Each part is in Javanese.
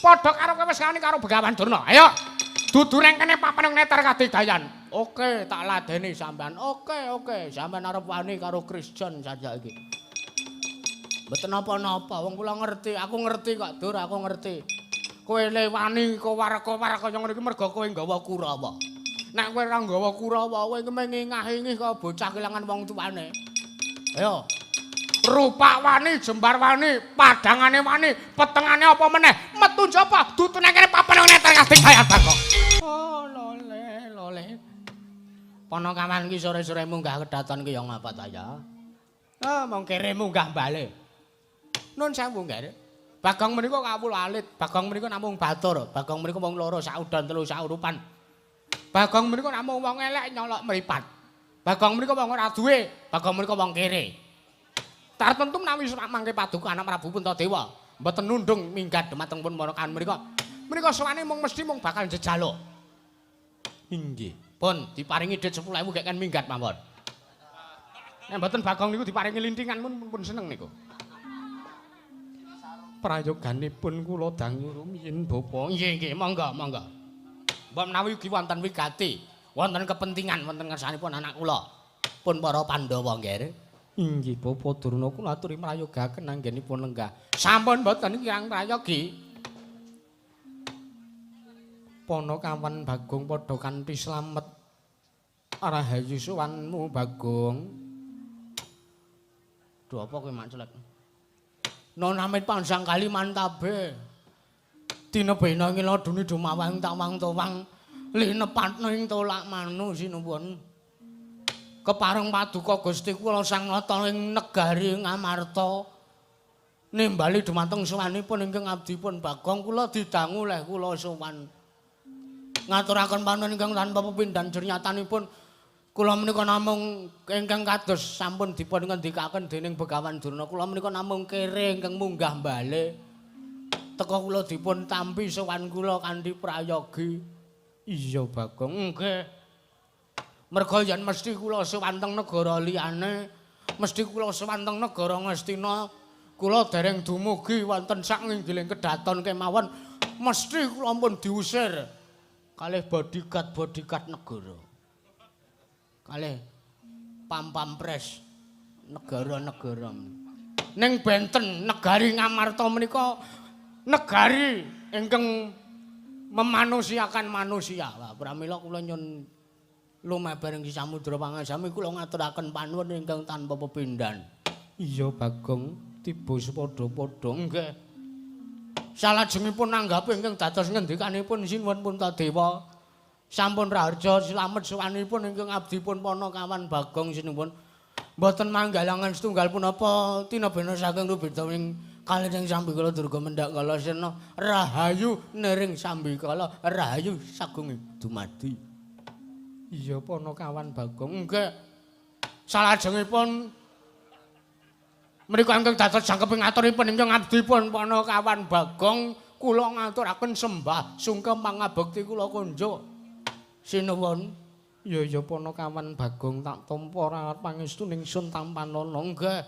Padha karo kowe wis ngawani karo Begawan Durna. Ayo. Dudu nang kene papan neter kadidayan. Oke, tak ladeni sampean. Oke. Sampean arep wani karo Krisjon saiki. Mboten napa-napa, wong kula ngerti, aku ngerti kok, Dur, aku ngerti. Kowe le wani kowar-kowar kaya ngono iki mergo kowe nggawa Kurawa. Nek kowe ora nggawa Kurawa, kowe iki mengingah-ingih kaya bocah kelangan wong tuane. Ayo. Rupak wani, jembar wani, padangane wani, petengane apa meneh? Metu jaba, dudu nang kene papan neter kadidayan kok. Oh, lole. Ponokawan ki sore-sore munggah kedaton ki ya ngapa ta ya? Ah, mong kere munggah bali. Nun sewu nggih. Bagong menika kawula alit, Bagong menika namung batur, Bagong menika wong loro saudan telu saurupan. Bagong menika namung wong elek nyolok mripat. Bagong menika wong ora duwe, Bagong menika wong kere. Tartentu menawi mangke paduka anak Prabu Puntadewa, mboten nundung minggat dhumateng pun Ponokawan menika. Menika sowane mesti bakal njejaluk. Inggih. Pun diparingi dit 10.000 gek kan minggat mawon. Nek mboten Bagong niku diparingi lintingan pun seneng niku. Prayoganipun kula dangu rumiyin Bapa. Nggih, monggo. Mbok menawi ugi wonten wigati, wonten kepentingan wonten ngersanipun anak kula. Pun para Pandhawa nggih. Inggih, Bapa Durna kula aturi mrayogaken anggenipun lenggah. Sampun mboten kirang prayogi. Ponokawan Bagong padha kanthi slamet. Rahayu suwanmu Bagong. Duh apa kowe mancelek? Nonamit pansang kali mantabe. Dina bena ngila duni dumawang tawang towang linepatno ing tolak manu sinuwun. Kepareng paduka Gusti kula sang nata ing negari Ngamarta. Nimbali dumateng suwanipun ingkang abdipun Bagong kula didangu leh kula sowan. Ngaturaken panuwun ingkang tanpa pepindhan jernyatanipun. Kula menika namung ingkang kados sampun dipun ngendikaken dening Begawan Durna. Kula menika namung kere ingkang munggah bale. Teka kula dipun tampi sowan kula kanthi prayogi. Iya Bagong, nggih. Merga yen mesti kula sowan teng negara liyane, mesti kula sowan teng negara Ngastina, kula dereng dumugi wonten sak nginggiling kedaton kemawon, mesti kula pun diusir kalih bodyguard negara. Kalih pampres negara-negara. Ning benten negari Ngamarta menika negari ingkang memanusiakan manusia. Wah, pramila kula nyun lumebar ing samudra pangasami kula ngaturaken panuwun ingkang tanpa pepindhan. Iya Bagong, tiba sepadha-padha nggih. Salajengipun nanggapi ingkang dados ngendikanipun Sinuwun Puntadewa. Sampun raharja slamet suwanipun ingkang abdipun Ponokawan Bagong sinuwun. Mboten manggalangan setunggal punapa tinebena saking rubedawing kalih Sambikala Durga Mendak Kala Sena rahayu nering Sambikala rahayu sagung dumadi. Iya Ponokawan Bagong nggih. Salajengipun menika ingkang dados jangkeping aturipun ingkang abdipun Ponokawan Bagong kula ngaturaken sembah sungkem pangabekti kula kunjuk. Sinuwun, ya Ponokawan Bagong tak tampa rawat pangestuning Sun Tampanana nggih.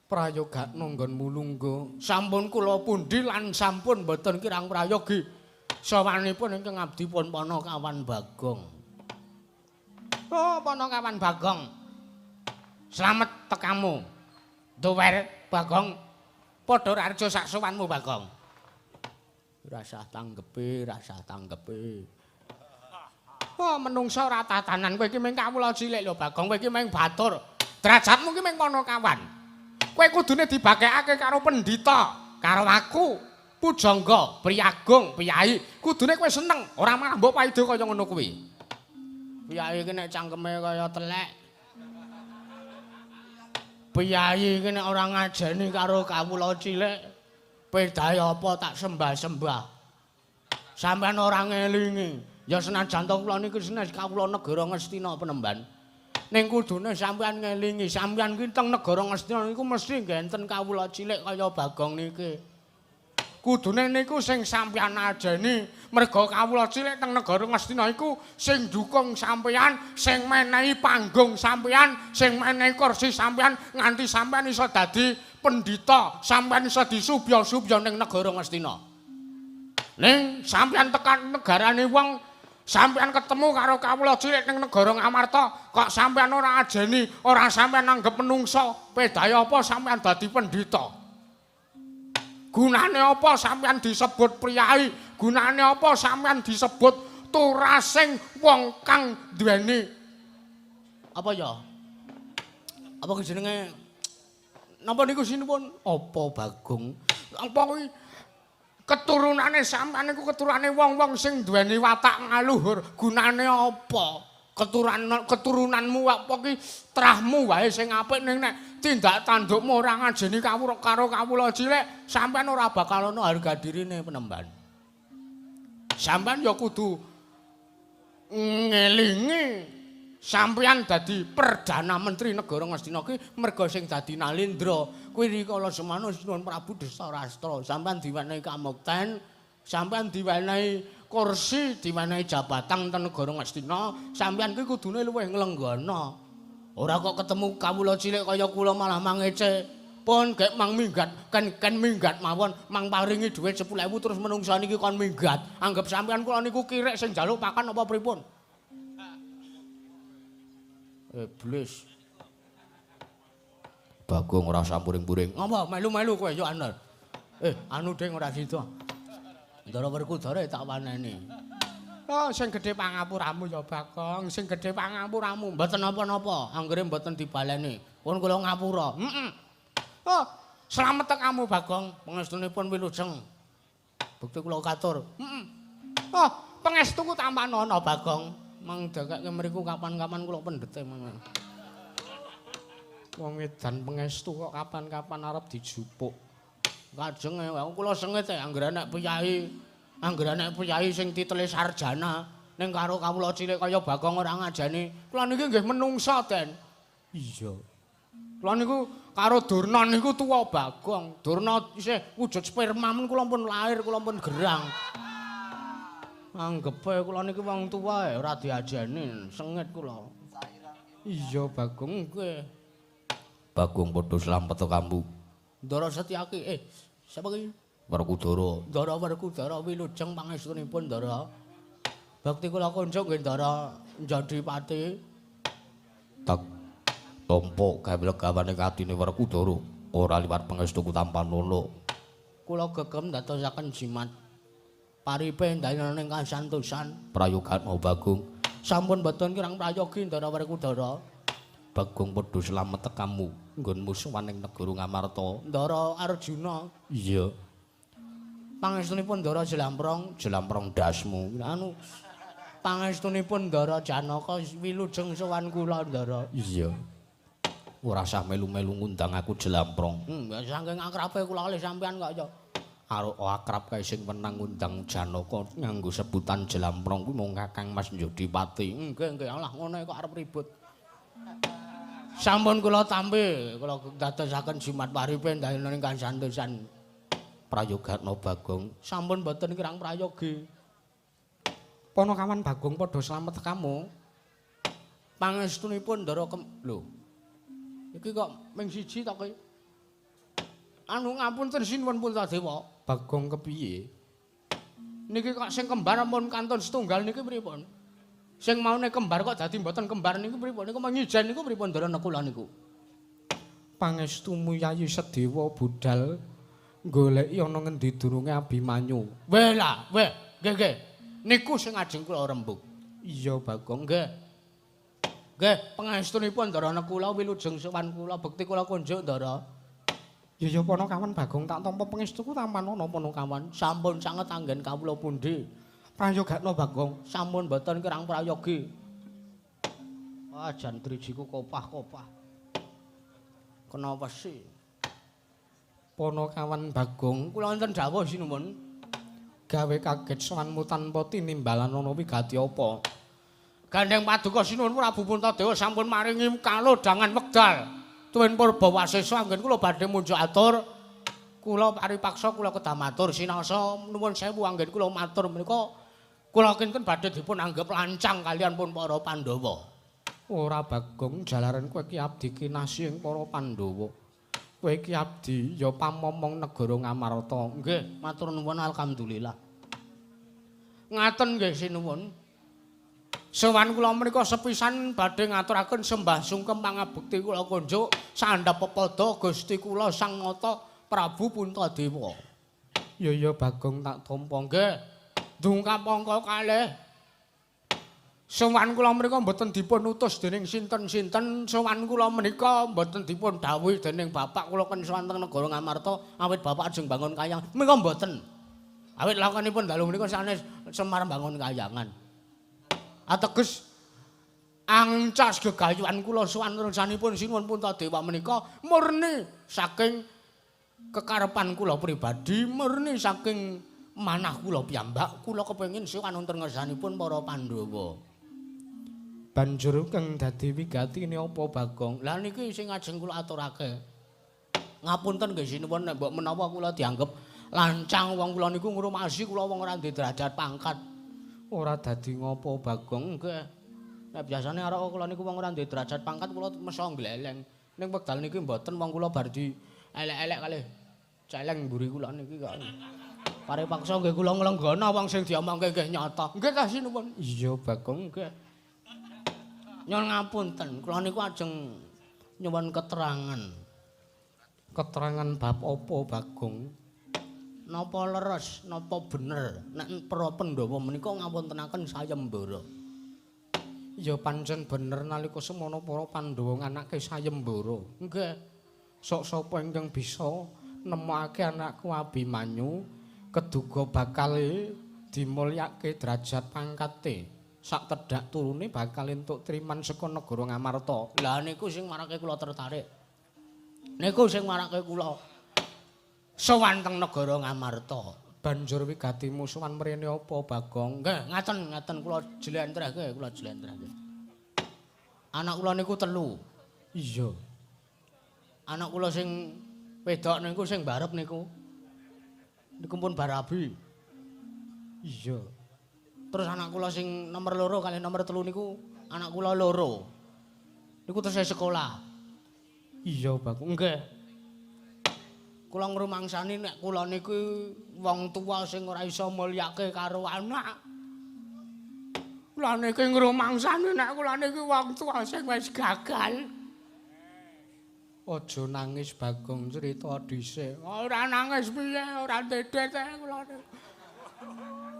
Prayogatna nggonmu lungguh. Sampun kula pundi lan sampun boten kirang prayogi. Sawanipun ingkang abdipun Ponokawan Bagong. Oh, Ponokawan Bagong. Slamet tekamu. Duwer Bagong. Padha raharja sak sowanmu Bagong. Rasah tanggepi. Oh, menungsa ora tatanan kowe iki mung kawula cilik lho Bagong, kowe iki mung batur. Derajatmu iki mung Ponokawan. Kowe kudune dibagekake karo pendhita, karo aku, pujangga, priyagung, piyai. Kudune kowe seneng, ora malah mbok paido kaya ngono kuwi. Piyai iki nek cangkeme kaya telek. Piyai iki nek ora ngajeni karo kawula cilik, pedahe apa tak sembah-sembah. Sampeyan ora ngelingi. Ya senajan to kula niku senes kawula negara Ngastina Penemban. Ning kudune sampeyan ngelingi, sampeyan ki teng negara Ngastina niku mesti ngenten kawula cilik kaya Bagong niki. Kudune niku sing sampeyan ajeni, merga kawula cilik teng negara Ngastina iku sing dukung sampeyan, sing menehi panggung sampeyan, sing menehi kursi sampeyan nganti sampeyan iso dadi pendhita sampeyan isa disubya-subya ning negara Ngastina. Ning sampeyan tekan negarane wong sampeyan ketemu karo kawula cilik ning negara Ngamarta kok sampeyan ora ajeni, ora sampeyan anggap menungsa, pedhae apa sampeyan dadi pendhita? Gunane apa sampeyan disebut priyayi? Gunane apa sampeyan disebut turasing wong kang duweni apa ya? Apa jenenge? Napa niku sinipun? Apa Bagong? Apa kuwi keturunane sampeyan niku keturunane wong-wong sing duweni watak ngaluhur. Gunane apa? Keturunanmu apa ki trahmu wae sing apik ning nek tindak tandukmu ora ngajeni karo kawula cilik, sampeyan ora bakal ana harga dirine penemban. Sampeyan ya kudu ngelingi sampeyan dadi Perdana Menteri negara Ngastina ki merga sing dadi Nalendra kuwi rikala semana Sinuwun Prabu Destarastra. Sampeyan diwenehi kamukten, sampeyan diwenehi kursi, diwenehi jabatan ten negara Ngastina, sampeyan ki kudune luwih nglenggana. Ora kok ketemu kawula cilik kaya kula malah mangece. Pun gek mang minggat, kan minggat mawon, mang paringi dhuwit 10.000 terus menungsa niki kon minggat. Anggap sampeyan kula niku kirek sing njaluk pakan apa pripun? Iblis. Bagong ora sampuring-puring. Ngapa melu-melu kowe yo aner. Anu ding ora sida. Ndara Werkudara tak waneni. Oh, sing gedhe pangapuramu ya Bagong, sing gedhe pangapuramu. Mboten napa-napa, anggere mboten dibaleni. Pun kula ngapura. Oh, slamet tekamu Bagong, pangestunipun wilujeng. Bukti kula katur. Oh, pangestuku tampan ana Bagong. Mang dakake mriku kapan-kapan kula pendhete mangga. Wong edan pangestu kok kapan-kapan arep dijupuk. Kajeng kula sengit anggere nek priyayi sing titele sarjana ning karo kawula cilik kaya Bagong ora ngajeni. Kula niki nggih menungsa, Den. Iya. Kula niku karo Durna niku tuwa Bagong. Durna isih wujud sperma men kula pun lahir, kula pun gerang. Anggepe kula niki wong tuwa ora diajeni, sengit kula. Iya Bagong kowe. Bagong padha slamet kambu. Ndara Setyaki, sapa ki? Werkudara. Ndara Werkudara wilujeng pangestunipun Ndara. Bakti kula kunjuk nggih Ndara Njadipati. Tak tampa kawlegawane katine Werkudara ora liwat pangestuku tampan lolo. Kula gegem ndadosaken jimat paripe ndayaning kasantosan prayogan Bagong. Sampun mboten kirang prayogi Ndara Werkudara. Bagong padha slamet tekamu nggonmu suwaning negara Ngamarta. Ndara Arjuna. Iya. Pangestunipun Ndara Jelamprong dasmu. Anu pangestunipun Ndara Janaka wilujeng sowan kula Ndara. Iya. Ora usah melu-melu ngundang aku Jelamprong. Saking akrabe kula kalih sampean kok ya. Karo akrab kae sing menang ngundang Janaka nganggo sebutan Jelamprong kuwi mung Kakang Mas Njodipati. Nggih, alah ngono kok arep ribut. Sampun kula tampi, kula dadosaken jimat paripe ndayaning kasantosan prayogatna Bagong. Sampun mboten kirang prayogi. Panakawan Bagong padha slamet kamu. Pangestunipun Ndara lho. Iki kok ming siji to kowe? Anu ngapunten sinuwun Puntadewa. Bagong kepiye? Niki kok sing kembar ampun kantun setunggal niki pripun? Sing maune kembar kok dadi mboten kembar niku pripun? Niku mengijen niku pripun Ndara Nekula niku? Pangestumu Yayi Sedewa budal goleki ana ngendi durunge Abimanyu. Weh lah, nggih. Niku sing ajeng kula rembug. Iya Bagong, nggih. Nggih, pangestunipun Ndara Nekula wilujeng sowan kula bekti kula kunjuk Ndara. Ya Panakawan Bagong tak tampa pangestuku tampan ana Panakawan. Sampun sanget anggen kawula pundi. Prayogatna Bagong, sampun mboten kirang prayogi. Wah, jan drijiku kopah-kopah. Kenapa sih? Panakawan Bagong, kula wonten dawuh sinuwun. Gawe kaget sowanmu tanpa tinimbalan ana wigati apa? Gandeng paduka sinuwun Prabu Puntadewa sampun maringi kalodhangan wekdal. Tuwin purba wasesa anggen kula badhe munjuk atur. Kula paripaksa kula kedah matur sinasa nuwun sewu anggen kula matur menika. Kula kinten badhe dipun anggap lancang kalian pun para Pandhawa. Ora Bagong jalaran kowe ki abdi kinasih ing para Pandhawa. Kowe iki abdi ya pamomong negara Ngamarta. Nggih, matur nuwun alhamdulillah. Ngaten nggih sinuwun. Sowan kula menika sepisan badhe ngaturaken sembah sungkem pangabekti kula konjuk sandhap pepada Gusti kula Sang Nata Prabu Puntadewa. Ya Bagong tak tampa nggih. Dungkap angka kalih. Sowan kula menika mboten dipun utus dening sinten-sinten, sowan kula menika mboten dipun dhawuhi dening bapak kula kan wonten negara Ngamarta awit bapak ajeng bangun kayang. Menika mboten. Awit lakonipun dalu menika sanes Semar bangun kayangan. Ateges ancas gegayuhan kula sowan resanipun Sinuwun Puntadewa menika murni saking kekarepan kula pribadi, murni saking manah kula piyambak, kula kepengin sowan wonten ngersanipun para Pandhawa. Banjur kang dadi wigatine apa Bagong? Lah niki sing ajeng kula aturake. Ngapunten nggih sinuwun nek mbok menawa kula dianggep lancang wong kula niku ngrumasi kula wong ora duwe derajat pangkat. Ora dadi ngopo Bagong nggih. Nek biasane arek kula niku wong ora duwe derajat pangkat kula meso gleleng. Ning wekdal niki mboten wong kula bar di elek-elek kalih celeng mburi kula niki kok. Pare paksa nggih kula nglenggana wong sing diomongke nggih nyata. Nggih ta sinuwun. Iya Bagong nggih. Nyuwun ngapunten, kula niku ajeng nyuwun keterangan. Keterangan bab apa Bagong? Napa leres, napa bener nek para Pandhawa menika ngawontenaken sayembara? Ya pancen bener nalika semono para Pandhawa nganake sayembara. Nggih. Sok sapa ingkang bisa nemokake anakku Abimanyu keduga bakal dimulyake derajat pangkate. Sak tedhak turune bakal entuk triman saka negara Ngamarta. Lah niku sing marake kula tertarik. Niku sing marake kula sowan teng negara Ngamarta. Banjur wigatimu sowan mrene apa Bagong? Nggih, ngaten kula jlentrehke, kula jlentrehke. Anak kula niku 3. Iya. Anak kula sing wedok niku sing barep niku. Niku pun barabi. Iya. Terus anak kula sing nomor 2 kali nomor 3 niku anak kula 2. Niku tesih sekolah. Iya, Bagong. Nggih. Kula ngrumangsani nek kula niku wong tuwa sing ora iso mulyake karo anak. Kula niki ngrumangsani nek kula niki wong tuwa sing wis gagal. Aja nangis Bagong, crita dhisik. Ora nangis piye, ora dedet kula niku.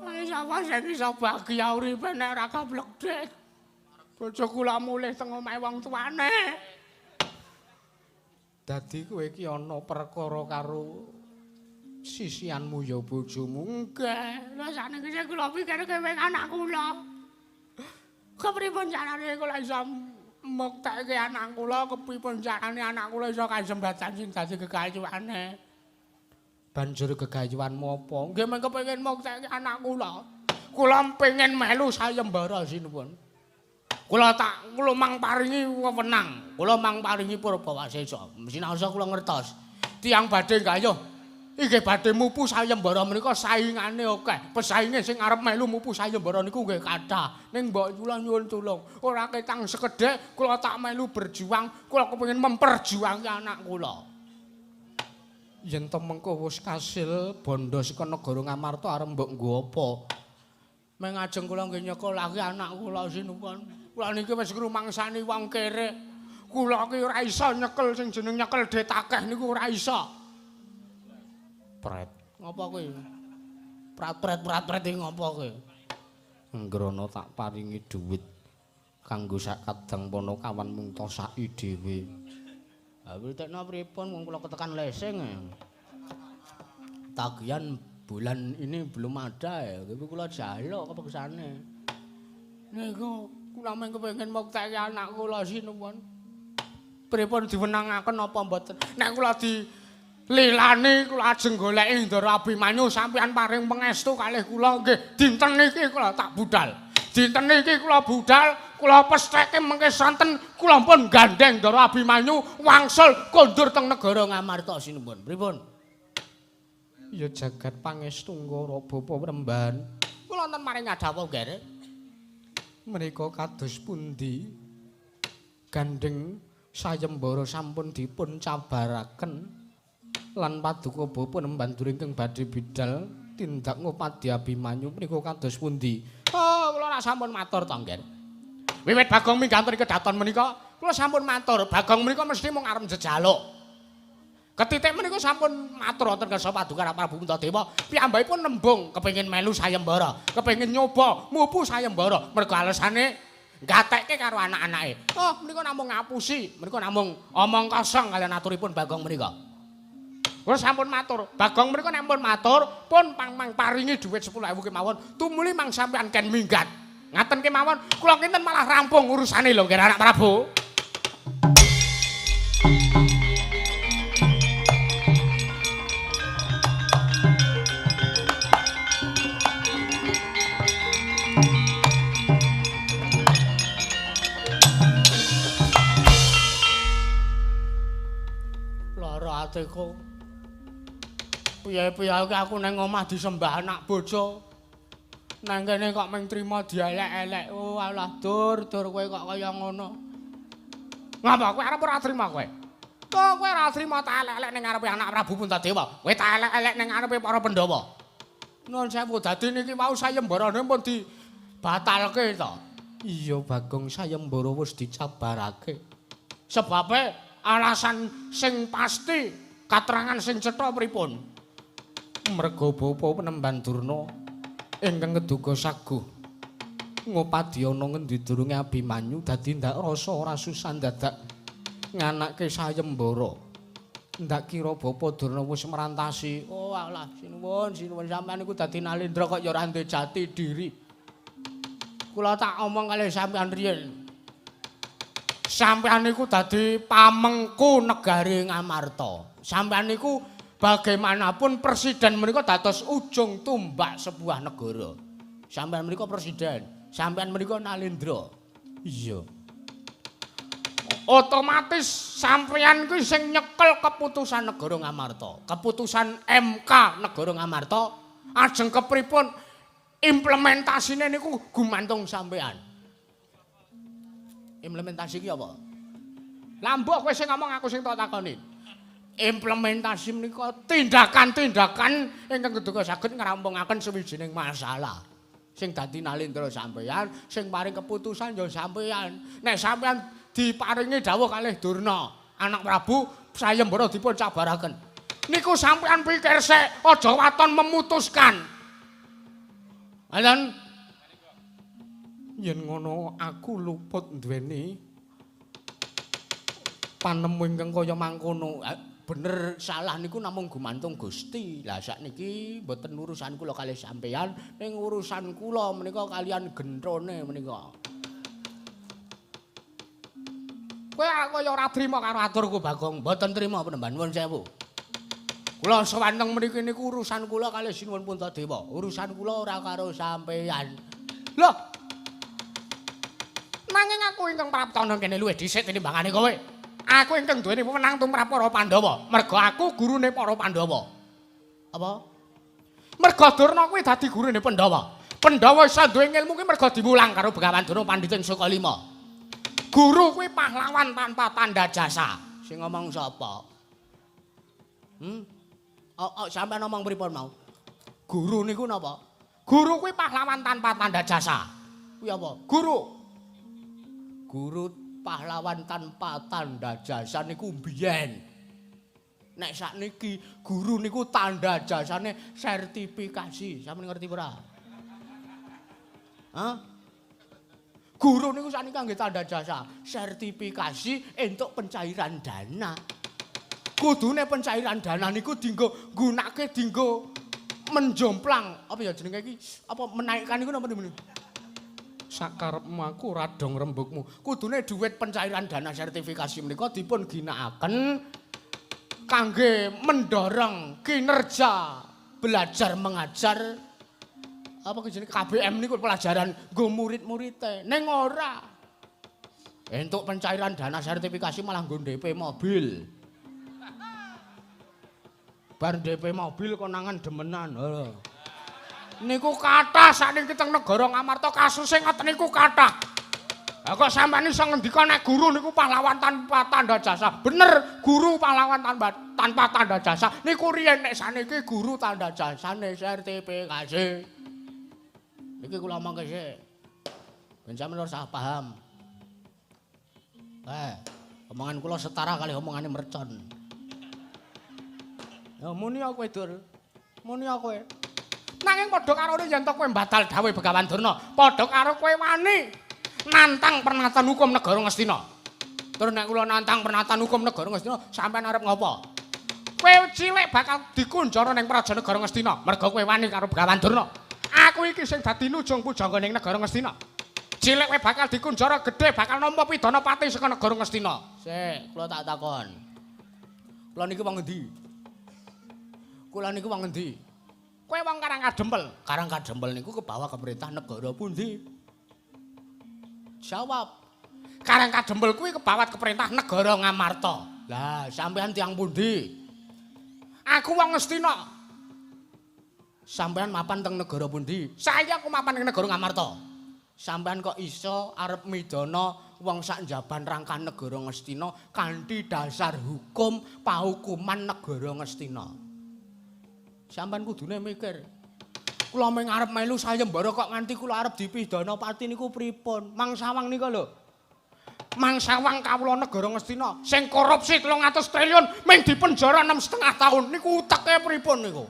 Sapa sing iso bahagia uripe nek ora gablekdet. Bojo kula mulih teng omahe wong tuane. Dadi kowe iki ana perkara karo sisianmu ya bojomu. Nggih, lha sakniki sing kula pikir kowe anak kula. Kepripun carane kula iso muktekke anak kula, kepripun carane anak kula iso kasembatan sing dadi gegayuhane. Banjur gegayuhanmu apa? Nggih men kepengin muktekke anak kula. Kula pengin melu sayembara sinuwun. Kula mang paringi wewenang. Kula mang paringi Purbawasesa. Sinaosa kula ngertos. Tiyang badhe gayuh inggih badhe mupu sayembara menika saingane akeh. Pesainge sing arep melu mupu sayembara niku nggih kathah. Ning mbok kula nyuwun tulung, ora ketang sekedhik kula tak melu berjuang, kula kepengin memperjuangke anak kula. Yen to mengko wis kasil bondo saka negara Ngamarta arep mbok nggo apa? Meng ajeng kula nggih nyekolake anak kula sinuwun. Kula niki wis ngrumangsani wong kere. Kula ki ora iso nyekel sing jeneng nyekel det akeh niku ora iso. Pret. Ngopo kowe? Prat-pret iki ngopo kowe? Ngrono tak paringi dhuwit kanggo sak kadang Panakawan mung to saki dhewe. Ha witekno pripun wong kula ketekan lesing. Tagihan bulan ini belum ada ya. Tapi kula jaluk kepeksane. Niku kula mung kepengin muktekke anak kula sinuwun. Pripun diwenangaken apa mboten? Nek kula dililani kula ajeng goleki Ndara Abimanyu sampeyan paring pangestu kalih kula nggih dinten niki kula tak budal. Dinten iki kula budal, kula pestheke mengke santen kula pun gandeng Ndara Abimanyu wangsul kondur teng negara Ngamarta sinuwun. Pripun? Ya jagat pangestunggara bapa Wremban. Kula wonten maring ngadhawuh nggih. Menika kados pundi? Gandeng sayembara sampun dipun cabaraken lan paduka bapa nembandur ingkang badhe bidal tindak ngupadi Abimanyu menika kados pundi? Oh, kula nak sampun matur to, Nggen. Wiwit Bagong mingganten kedaton menika, kula sampun matur, Bagong menika mesti mung arep njejaluk. Ketitik menika sampun matur wonten kersa paduka Prabu Puntadewa, piyambakipun nembung kepengin melu sayembara, kepengin nyoba mupu sayembara, mergo alesane gatekke karo anak-anake. Oh, menika namung ngapusi, menika namung omong kosong kaliyan aturipun Bagong menika. Kula sampun matur, Bagong menika sampun matur, pun pang paringi dhuwit 10.000 kemawon, tumuli mang sampean ken minggat. Ngaten kemawon, kula kinten malah rampung urusane lho, nggih anak Prabu. Lara atiku. Piye-piye aku nang omah disembah anak bojo. Nang kene kok mung trima dielek-elek. Oh alah dur kowe kok kaya ngono. Ngapa kowe arep ora trima kowe? Kok kowe ora trima tak elek-elek ning ngarepe anak Prabu Puntadewa. Kowe tak elek-elek ning ngarepe para Pandhawa. Nuwun sewu dadi niki mau sayembarane pun dibatalke to. Iya Bagong sayembara wis dicabarake. Sebabe alasan sing pasti katerangan sing cetha pripun? Merga bapa Penemban Durna ingkang keduga saguh ngupadi ana ngendi durunge Abimanyu dadi ndak rasa ora susah dadak nganake sayembara. Ndak kira bapa Durna wis merantasi. Oh alah sinuwun sampean niku dadi nalindra kok ya ora ndek jati diri. Kula tak omong kalih sampean riyen. Sampean niku dadi pamengku negari Ngamarta. Sampean niku bagaimanapun presiden menika dados ujung tumbak sebuah negara. Sampean menika presiden, sampean menika nalindra. Iya. Otomatis sampean kuwi sing nyekel keputusan negara Ngamarta. Keputusan MK negara Ngamarta ajeng kepripun implementasine niku gumantung sampean. Implementasi ki apa? Lah mbok kowe sing ngomong aku sing tak takoni. Implementasi menika tindakan-tindakan ingkang keduga saged ngrampungaken sawijining masalah. Sing dadi nalindra sampeyan, sing paring keputusan ya sampeyan. Nek sampeyan diparingi dawuh kalih Durna, anak Prabu sayembara dipun cabaraken. Niku sampeyan pikir sik, aja waton memutuskan. Alan yen ngono aku luput duweni panemu ingkang kaya mangkono. Bener salah niku namung gumantung Gusti. Lah sakniki mboten urusan kula kalih sampeyan, ning urusan kula menika kalian gentrone menika. Kowe kaya ora trima karo aturku Bagong, mboten trima Penemban nuwun sewu. Kula sewanteng mriki niku urusan kula kalih Sinuwun Puntadewa. Urusan kula ora karo sampeyan. Lho. Nanging aku ingkang praptana kene luwih dhisik tinimbangane kowe. Aku ingkang duweni wewenang tumrap para Pandhawa. Merga aku gurune para Pandhawa. Apa? Merga Durna kuwi dadi gurune Pandhawa. Pandhawa iso duwe ilmu kuwi merga diwulang karo Begawan Durna Pandhita Sukalima. Guru kuwi pahlawan tanpa tanda jasa. Sing ngomong sapa? Sampeyan ngomong pripun mau? Guru niku napa? Guru kuwi pahlawan tanpa tanda jasa. Kuwi apa? Guru. Guru pahlawan tanpa tanda jasa niku mbiyen. Nek sakniki guru niku tanda jasane sertifikasi. Sampeyan ngerti ora? Hah? Guru niku sakniki nggih tanda jasa, sertifikasi entuk pencairan dana. Kudune pencairan dana niku dinggo gunake dinggo menjomplang apa ya jenenge iki? Apa menaikkan niku napa niku? Sakarepmu aku ora dong rembugmu. Kudune dhuwit pencairan dana sertifikasi menika dipun ginakaken kangge mendorong kinerja belajar mengajar apa jenenge KBM niku pelajaran nggo murid-murite. Ning ora. Entuk pencairan dana sertifikasi malah nggo DP mobil. Bar DP mobil konangan demenan. Niku kathah sakniki teng negara Ngamarta kasus sing ngoten niku kathah. Kok sampean iso ngendika nek guru niku pahlawan tanpa tanda jasa? Bener, guru pahlawan tanpa tanda jasa. Niku riyen nek saniki guru tanda jasane sertifikasi. Iki kula omongke sik. Ben sampeyan ora paham. Omongan kula setara kali omongane mercon. Ya muni aku Dur. Muni aku. Nanging padha karo yen to kowe batal dawuh Begawan Durna, padha karo kowe wani nantang pernatan hukum negara Ngastina. Terus nek kula nantang pernatan hukum negara Ngastina, sampean arep ngopo? Kowe cilik bakal dikunjara ning praja negara Ngastina, merga kowe wani karo Begawan Durna. Aku iki sing dadi nujung pujangga ning negara Ngastina. Cilik kowe bakal dikunjara, gedhe bakal nampa pidana pati saka negara Ngastina. Sik, kula tak takon. Kula niki wong endi? Kula niku wong endi? Kowe wong Karangkadempel. Karangkadempel niku kebawa ke perintah negara pundi? Jawab. Karangkadempel kuwi kebawat ke perintah negara Ngamarta. Lah, sampean tiyang pundi? Aku wong Ngastina. Sampean mapan teng negara pundi? Saya aku mapan teng negara Ngamarta. Sampean kok iso arep midana wong sak njaban rangka negara Ngastina kanthi dasar hukum pahukuman negara Ngastina. Sampean kudune mikir. Kula mung arep melu sayembara kok nganti kula arep dipidana pati niku pripun? Mang Sawang nika lho. Mang Sawang kawula negara Ngastina sing korupsi 300 triliun ming dipenjara 6,5 tahun niku uteke pripun niku?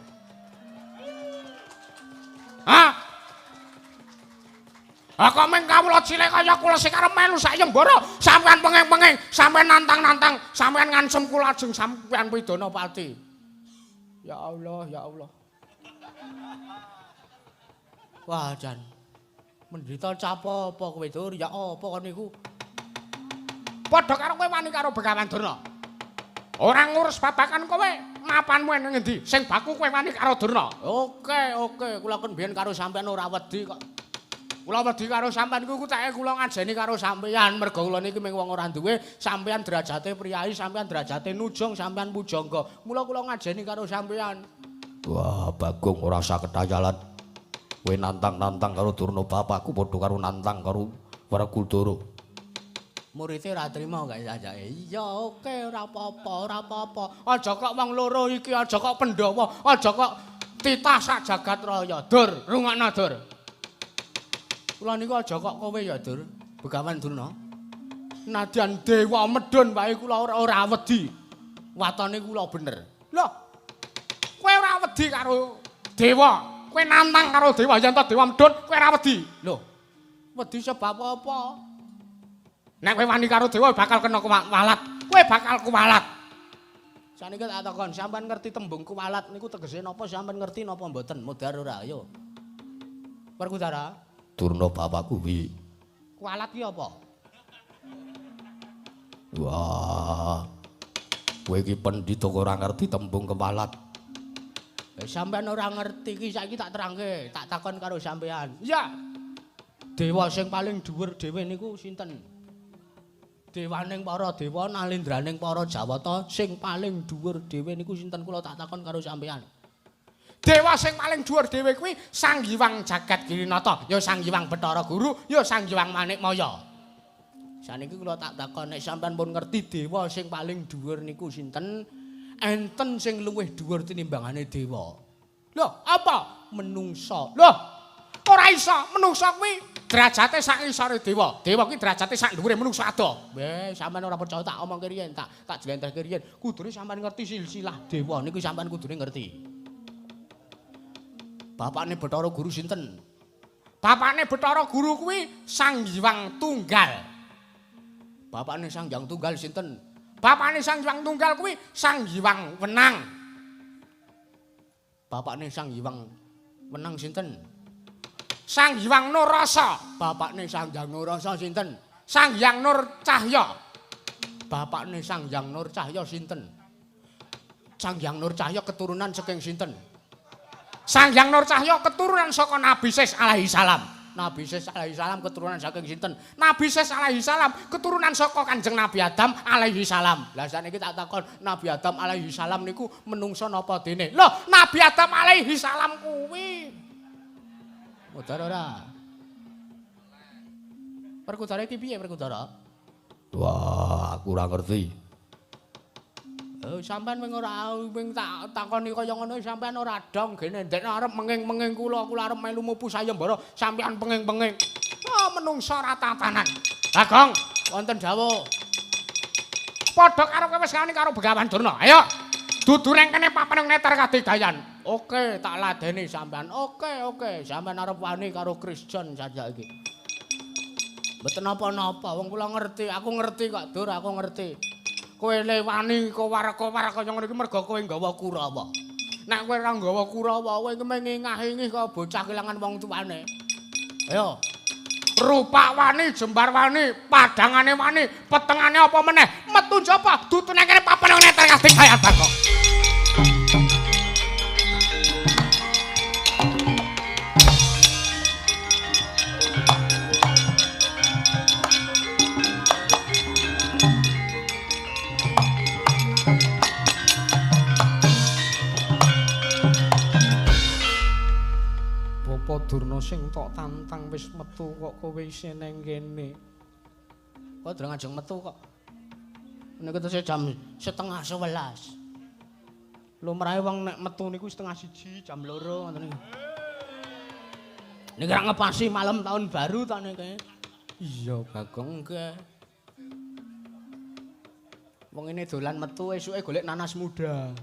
Hah? Kok mung kawula cilik kaya kula sing arep melu sayembara sampean pengeng-pengeng, sampean nantang-nantang, sampean ngancem kula ajeng sampean pidana pati. Ya Allah, ya Allah. Wah, Jan. Menderita capo apa kowe Dur? Ya apa kon niku? Padha karo kowe wani karo Begawan Durna. Ora ngurus babakan kowe, mapanmu ning endi? Sing baku kowe wani karo Durna. Oke, kula kon biyen karo sampean ora wedi kok. Kula wedi karo sampean iku cake kula ngajeni karo sampean merga kula niki mung wong ora duwe, sampean derajate priyayi, sampean derajate nujung, sampean pujangga. Mula kula ngajeni karo sampean. Wah, Bagong ora usah ketayalan. Kowe nantang-nantang karo Durna bapakku padha karo nantang karo Werkudara. Murite ora trima gak sajake. Iya, oke, ora apa-apa. Aja kok wong loro iki, aja kok Pandhawa, aja kok titah sak jagat raya. Dur, rungokno Dur. Kula niku aja kok kowe ya, Dur. Begawan Durna. Nadyan dewa medhun wae kula ora wedi. Watone kula bener. Lho. Kowe ora wedi karo dewa. Kowe nantang karo dewa yen to dewa medhun, kowe ora wedi. Lho. Wedi sebab apa? Nek kowe wani karo dewa bakal kena kuwalat. Kowe bakal kuwalat. Saniki tak takon, sampean ngerti tembung kuwalat niku tegese napa? Sampean ngerti napa mboten? Modar ora? Ayo. Werkudara. Durna bapakku kuwi. Kuwalat ki apa? Wah. Kowe iki pendhita kok ora ngerti tembung kuwalat. Sampean ora ngerti iki saiki tak terangke, tak takon karo sampean. Iya. Dewa sing paling dhuwur dhewe niku sinten? Dewaning para dewa nalindraning para Jawata sing paling dhuwur dhewe niku sinten kula tak takon karo sampean. Dewa sing paling dhuwur dhewe kuwi Sang Hyang Jagat Girinata, ya Sang Hyang Bathara Guru, ya Sang Hyang Manikmaya. Saniki kula tak takon nek sampean pun ngerti dewa sing paling dhuwur niku sinten? Enten sing luwih dhuwur tinimbangane dewa. Lho, apa? Menungsa. Lho, ora iso, menungsa kuwi derajate sak isore dewa. Dewa kuwi derajate sak dhuwure menungsa ado. Sampean ora percaya tak omongke riyen, tak jlentrehke riyen. Kudune sampean ngerti silsilah dewa niku sampean kudune ngerti. Bapakne Bathara Guru sinten? Bapakne Bathara Guru kuwi Sang Hyang Tunggal. Bapakne Sang Hyang Tunggal sinten? Bapakne Sang Hyang Tunggal kuwi Sang Hyang Wenang. Bapakne Sang Hyang Wenang sinten? Sang Hyang Nurrasa. Bapakne Sang Hyang Nurrasa sinten? Sang Hyang Nur Cahya. Bapakne Sang Hyang Nur Cahya sinten? Sang Hyang Nur Cahya keturunan saking sinten? Sang Hyang Nur Cahya keturunan saka Nabi Sis alaihi salam. Nabi Sis alaihi salam keturunan saking sinten? Nabi Sis alaihi salam keturunan saka Kanjeng Nabi Adam alaihi salam. Lah saniki tak takon, Nabi Adam alaihi salam niku menungsa napa dene? Loh, Nabi Adam alaihi salam kuwi. Modar ora? Perkudara iki piye Perkudara? Wah, aku ora ngerti. Sampeyan wing tak takoni kaya ngono sampeyan ora dong gene ndek arep menging-menging kula arep melu mupu sayembara sampeyan penging-penging. Oh, menungsa ra tatanan. Bagong, wonten dawuh. Padha karo kowe wis ngani karo Begawan Durna. Ayo. Dudu rengkene papeneng neter kadidayan. Oke, tak ladeni sampeyan. Oke. Sampeyan arep wani karo Kristen saiki. Mboten napa-napa, wong kula ngerti, aku ngerti kok, Dur, aku ngerti. Kowe lewani kowar-kowar kaya ngono iki mergo kowe nggawa Kurawa. Nek kowe ora nggawa Kurawa, kowe iki mengingah-ingih kaya bocah kelangan wong tuane. Ayo. Rupa wani, jembar wani, padangane wani, petengane apa meneh, metu njaba, dutune kene papeneng neter kadidayan Bagong. Durna sing tok tantang wis metu kok kowe isih nang kene. Kok durung ajeng metu kok. Niku tesih jam 10:30. Lumrahe wong nek metu niku 1:30 jam 2 ngoten niku. Niki ra ngepasi malam tahun baru ta niki. Iya, Bagong nggih. Wong ini dolan metu esuke golek nanas muda.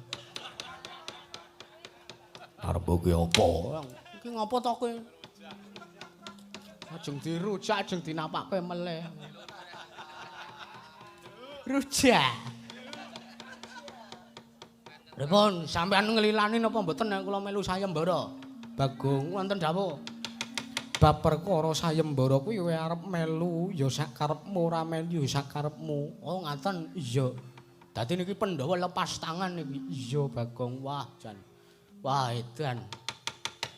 Arep ki apa? Iki ngopo to kowe? Ajeng dirujak, ajeng dinapakke meleh. Rujak. Pripun, sampean nglilani napa mboten nek kula melu sayembara? Bagong wonten dawuh. Bab perkara sayembara kuwi kowe arep melu ya sak karepmu, ora melu ya sak karepmu. Oh, ngaten. Iya. Dadi niki Pandhawa lepas tangan niki. Iya, Bagong. Wah, jan. Wah, edan.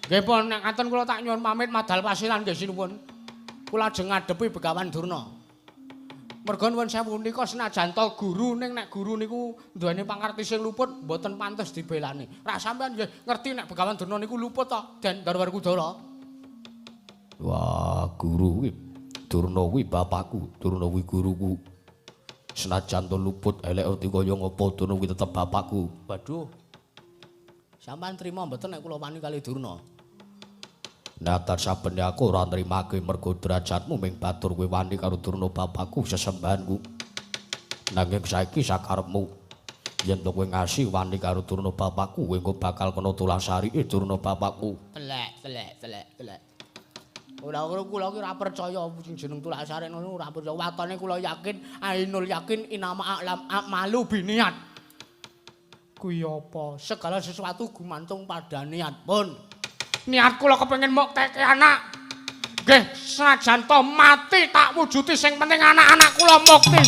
Nggih pun nek ngaten kula tak nyuwun pamit madal pasilan nggih sinuwun. Kula ajeng ngadepi Begawan Durna. Merga nuwun sewu nika senajan to guru ning nek guru niku duweni pangarti sing luput mboten pantes dibelani. Ra sampean nggih ngerti nek Begawan Durna niku luput to, Den Darwar Kudara. Wah, guru kuwi Durna kuwi bapakku, Durna kuwi guruku. Senajan to luput elek ati kaya ngopo Durna kuwi tetep bapakku. Waduh. Sampeyan trima mboten nek kula wani kali Durna? Natar saben aku ora nrimake mergo derajatmu ming batur kowe wani karo Durna bapakku sesembahanku. Nanging saiki sakarepmu. Yen to kowe ngasih wani karo Durna bapakku, kowe engko bakal kena tulasarike Durna bapakku. Telek. Ora kula ki ora percaya sing jeneng tulasare ngono ora percaya. Watone kula yakin, ainul yakin inama a'lam a'malu biniat. Kuwi apa? Segala sesuatu gumantung pada niat. Pun. Niat kula kepengin mokteke anak. Nggih, senajan to mati tak wujuti sing penting anak-anak kula mukti.